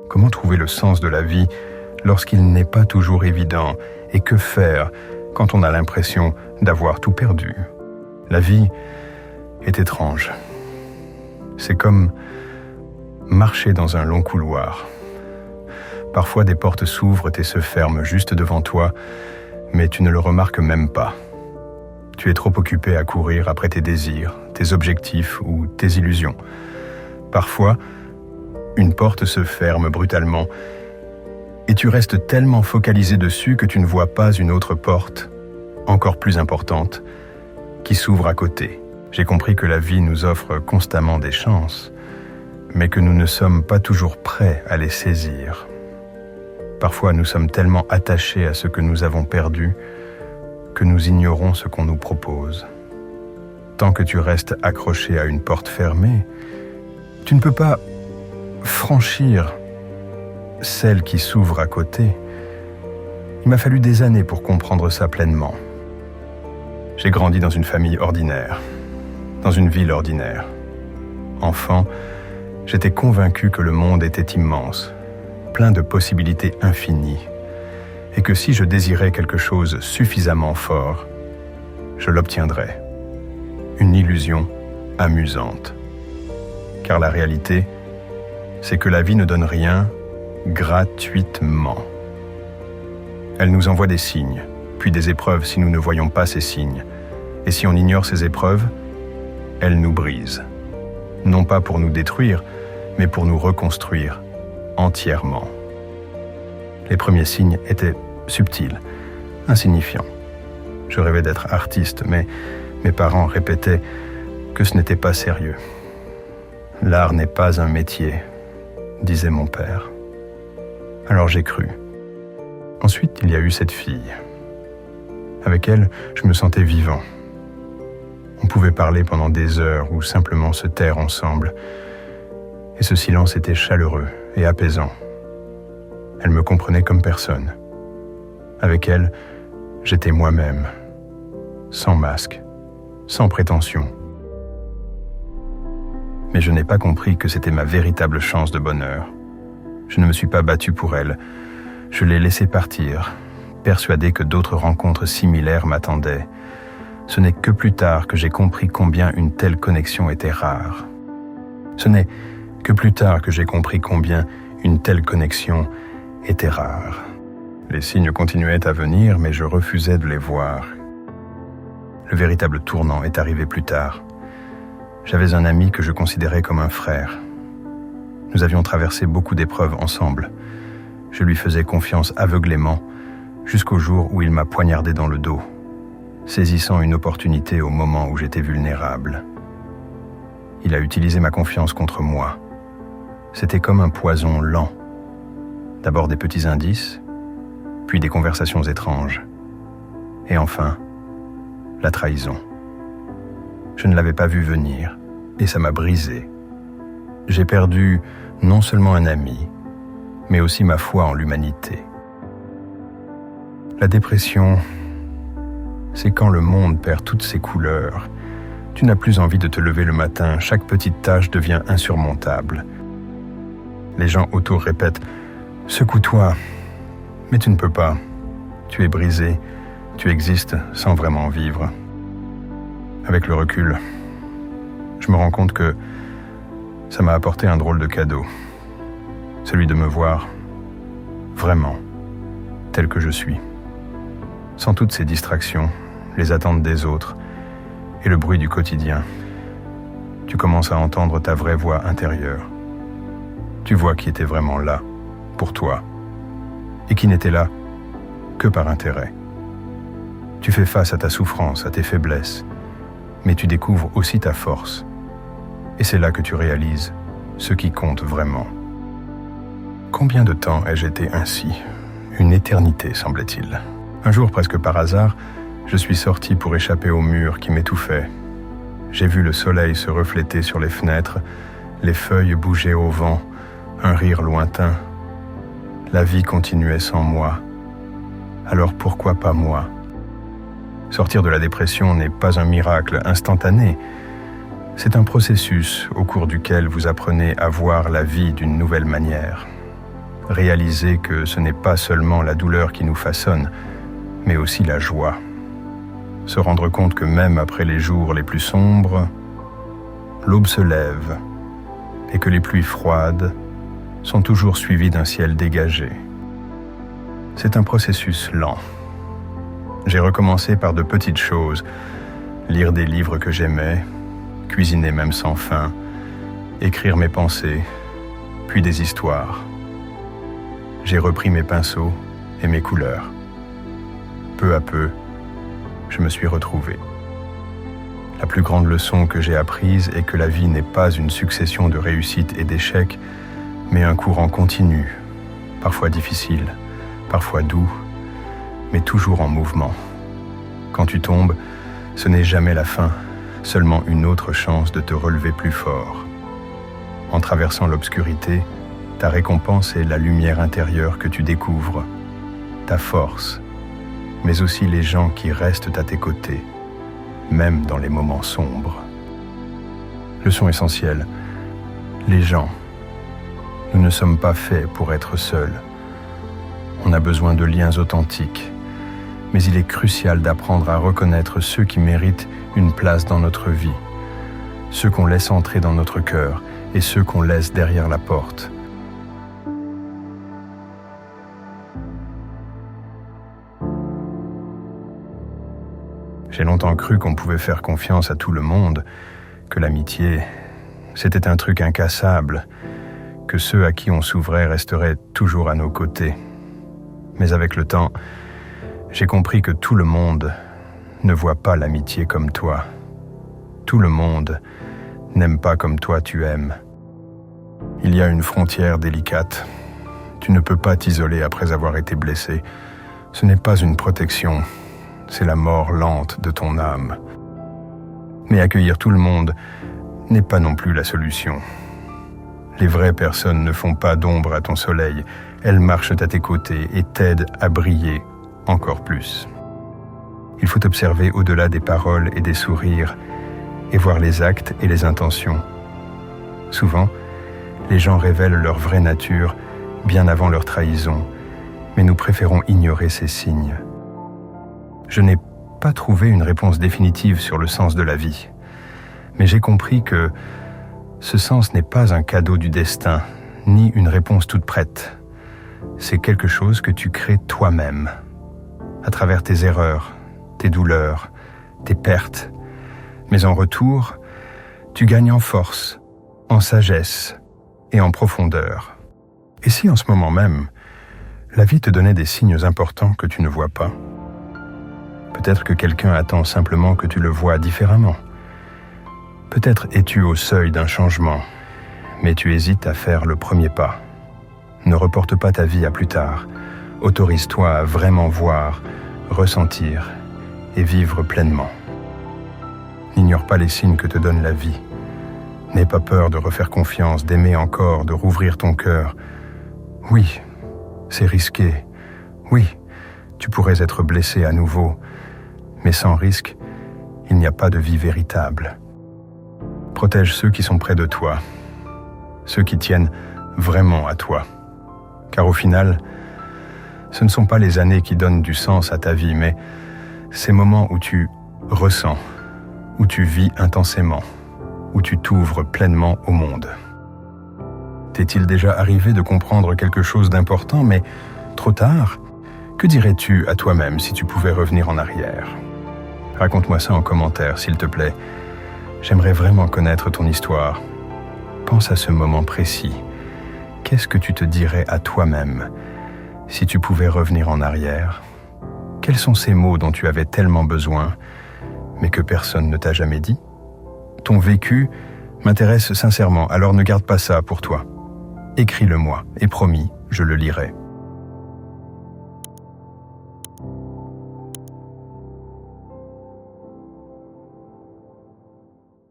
Comment trouver le sens de la vie lorsqu'il n'est pas toujours évident? Et que faire quand on a l'impression d'avoir tout perdu? La vie est étrange. C'est comme marcher dans un long couloir. Parfois, des portes s'ouvrent et se ferment juste devant toi, mais tu ne le remarques même pas. Tu es trop occupé à courir après tes désirs, tes objectifs ou tes illusions. Parfois, une porte se ferme brutalement et tu restes tellement focalisé dessus que tu ne vois pas une autre porte, encore plus importante, qui s'ouvre à côté. J'ai compris que la vie nous offre constamment des chances, mais que nous ne sommes pas toujours prêts à les saisir. Parfois, nous sommes tellement attachés à ce que nous avons perdu que nous ignorons ce qu'on nous propose. Tant que tu restes accroché à une porte fermée, tu ne peux pas franchir celle qui s'ouvre à côté. Il m'a fallu des années pour comprendre ça pleinement. J'ai grandi dans une famille ordinaire, dans une ville ordinaire. Enfant, j'étais convaincu que le monde était immense, plein de possibilités infinies, et que si je désirais quelque chose suffisamment fort, je l'obtiendrais. Une illusion amusante. Car la réalité, c'est que la vie ne donne rien gratuitement. Elle nous envoie des signes, puis des épreuves si nous ne voyons pas ces signes. Et si on ignore ces épreuves, elle nous brise. Non pas pour nous détruire, mais pour nous reconstruire entièrement. Les premiers signes étaient subtils, insignifiants. Je rêvais d'être artiste, mais mes parents répétaient que ce n'était pas sérieux. L'art n'est pas un métier, disait mon père. Alors j'ai cru. Ensuite, il y a eu cette fille. Avec elle, je me sentais vivant. On pouvait parler pendant des heures ou simplement se taire ensemble. Et ce silence était chaleureux et apaisant. Elle me comprenait comme personne. Avec elle, j'étais moi-même, sans masque, sans prétention. Mais je n'ai pas compris que c'était ma véritable chance de bonheur. Je ne me suis pas battu pour elle. Je l'ai laissée partir, persuadé que d'autres rencontres similaires m'attendaient. Ce n'est que plus tard que j'ai compris combien une telle connexion était rare. Ce n'est que plus tard que j'ai compris combien une telle connexion était rare. Les signes continuaient à venir, mais je refusais de les voir. Le véritable tournant est arrivé plus tard. J'avais un ami que je considérais comme un frère. Nous avions traversé beaucoup d'épreuves ensemble. Je lui faisais confiance aveuglément, jusqu'au jour où il m'a poignardé dans le dos, saisissant une opportunité au moment où j'étais vulnérable. Il a utilisé ma confiance contre moi. C'était comme un poison lent. D'abord des petits indices, puis des conversations étranges. Et enfin, la trahison. Je ne l'avais pas vu venir, et ça m'a brisé. J'ai perdu non seulement un ami, mais aussi ma foi en l'humanité. La dépression, c'est quand le monde perd toutes ses couleurs. Tu n'as plus envie de te lever le matin, chaque petite tâche devient insurmontable. Les gens autour répètent « Secoue-toi », mais tu ne peux pas. Tu es brisé, tu existes sans vraiment vivre. Avec le recul, je me rends compte que ça m'a apporté un drôle de cadeau. Celui de me voir vraiment tel que je suis. Sans toutes ces distractions, les attentes des autres et le bruit du quotidien, tu commences à entendre ta vraie voix intérieure. Tu vois qui était vraiment là, pour toi, et qui n'était là que par intérêt. Tu fais face à ta souffrance, à tes faiblesses, mais tu découvres aussi ta force. Et c'est là que tu réalises ce qui compte vraiment. Combien de temps ai-je été ainsi? Une éternité, semblait-il. Un jour, presque par hasard, je suis sorti pour échapper au mur qui m'étouffait. J'ai vu le soleil se refléter sur les fenêtres, les feuilles bouger au vent, un rire lointain. La vie continuait sans moi. Alors pourquoi pas moi? Sortir de la dépression n'est pas un miracle instantané. C'est un processus au cours duquel vous apprenez à voir la vie d'une nouvelle manière. réaliser que ce n'est pas seulement la douleur qui nous façonne, mais aussi la joie. Se rendre compte que même après les jours les plus sombres, l'aube se lève et que les pluies froides sont toujours suivies d'un ciel dégagé. C'est un processus lent. J'ai recommencé par de petites choses, lire des livres que j'aimais, cuisiner même sans faim, écrire mes pensées, puis des histoires. J'ai repris mes pinceaux et mes couleurs. Peu à peu, je me suis retrouvé. La plus grande leçon que j'ai apprise est que la vie n'est pas une succession de réussites et d'échecs, mais un courant continu, parfois difficile, parfois doux, mais toujours en mouvement. Quand tu tombes, ce n'est jamais la fin, seulement une autre chance de te relever plus fort. En traversant l'obscurité, ta récompense est la lumière intérieure que tu découvres, ta force, mais aussi les gens qui restent à tes côtés, même dans les moments sombres. Leçon essentielle, les gens. Nous ne sommes pas faits pour être seuls. On a besoin de liens authentiques, mais il est crucial d'apprendre à reconnaître ceux qui méritent une place dans notre vie, ceux qu'on laisse entrer dans notre cœur et ceux qu'on laisse derrière la porte. J'ai longtemps cru qu'on pouvait faire confiance à tout le monde, que l'amitié, c'était un truc incassable, que ceux à qui on s'ouvrait resteraient toujours à nos côtés. Mais avec le temps, j'ai compris que tout le monde ne voit pas l'amitié comme toi. Tout le monde n'aime pas comme toi tu aimes. Il y a une frontière délicate. Tu ne peux pas t'isoler après avoir été blessé. Ce n'est pas une protection. C'est la mort lente de ton âme. Mais accueillir tout le monde n'est pas non plus la solution. Les vraies personnes ne font pas d'ombre à ton soleil, elles marchent à tes côtés et t'aident à briller encore plus. Il faut observer au-delà des paroles et des sourires et voir les actes et les intentions. Souvent, les gens révèlent leur vraie nature bien avant leur trahison, mais nous préférons ignorer ces signes. Je n'ai pas trouvé une réponse définitive sur le sens de la vie, mais j'ai compris que ce sens n'est pas un cadeau du destin, ni une réponse toute prête. C'est quelque chose que tu crées toi-même, à travers tes erreurs, tes douleurs, tes pertes. Mais en retour, tu gagnes en force, en sagesse et en profondeur. Et si en ce moment même, la vie te donnait des signes importants que tu ne vois pas? Peut-être que quelqu'un attend simplement que tu le vois différemment. Peut-être es-tu au seuil d'un changement, mais tu hésites à faire le premier pas. Ne reporte pas ta vie à plus tard. Autorise-toi à vraiment voir, ressentir et vivre pleinement. N'ignore pas les signes que te donne la vie. N'aie pas peur de refaire confiance, d'aimer encore, de rouvrir ton cœur. Oui, c'est risqué. Oui, tu pourrais être blessé à nouveau. Mais sans risque, il n'y a pas de vie véritable. Protège ceux qui sont près de toi, ceux qui tiennent vraiment à toi. Car au final, ce ne sont pas les années qui donnent du sens à ta vie, mais ces moments où tu ressens, où tu vis intensément, où tu t'ouvres pleinement au monde. T'est-il déjà arrivé de comprendre quelque chose d'important, mais trop tard? Que dirais-tu à toi-même si tu pouvais revenir en arrière? Raconte-moi ça en commentaire, s'il te plaît. J'aimerais vraiment connaître ton histoire. Pense à ce moment précis. Qu'est-ce que tu te dirais à toi-même si tu pouvais revenir en arrière? Quels sont ces mots dont tu avais tellement besoin, mais que personne ne t'a jamais dit? Ton vécu m'intéresse sincèrement, alors ne garde pas ça pour toi. Écris-le-moi, et promis, je le lirai.